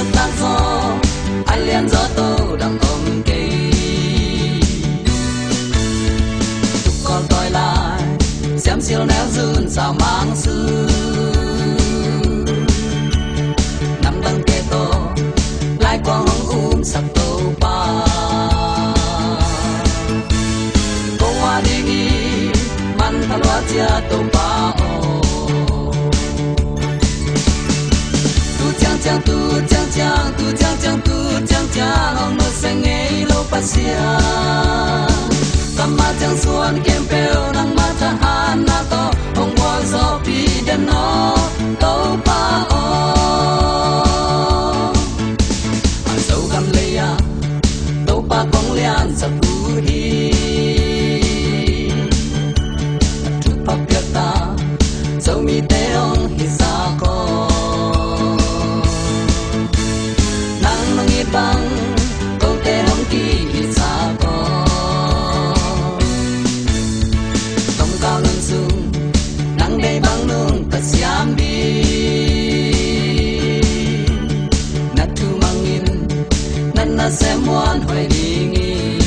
chân tan gió ai liền gió tô đằng ôm cây chúc con tôi lại xem siêu néo dưng sao mang sư nằm đằng kê tô lại quang hồng sắc tô ba cô hoa đi nghi man thà loa chia tô ba tu chang chang ông nó sang ngay lâu pasia kama chang suan kempel nang mata hana to ông qua gió pi đen nó tàu pa o anh sâu gam leya tàu pa kong lian sa tu hi tu pa piata sâu mi te ong hi sa ko bang câu te hong ki sa ko tông cao ngân sung nắng đây băng nương ta siam đi nát thu mang in nan na xem muan hoài đi nghi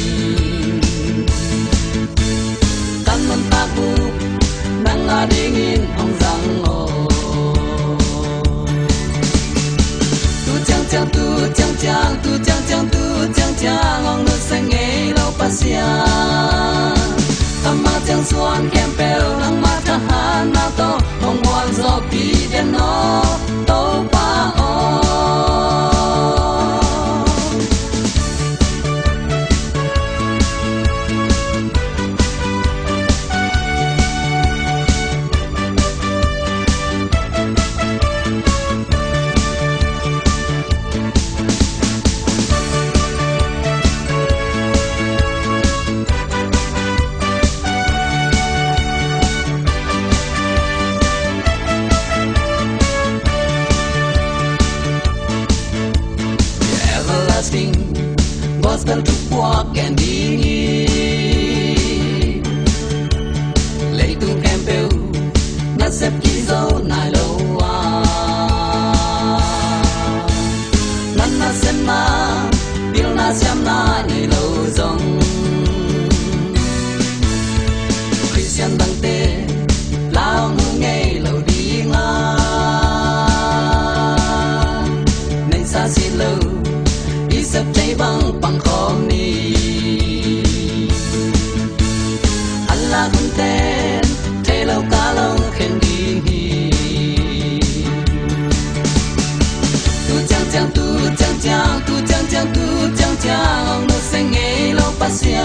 tan man ta ku nang a đi ngin hong răng o tu chang ông nó sang ngay lâu pasia kama chang suan kempel nang mata hana to ông quan gió pi đen nó tàu pa o gospel to walk and đi lấy tu campbell na xếp ký dấu nai lâu nan na xem na bil na xem na ni lâu dòng Christian đăng tê lao ngu ngay lâu đi nga nên xa xin lâu sắp cháy bằng khom ni Allah kun ten thế lâu cá lâu khen đi tu chang chang ông nó sang ngay lâu pasia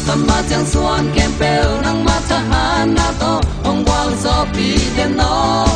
kama chang suan kempel nang mata hana to ông quang gió pi đen nó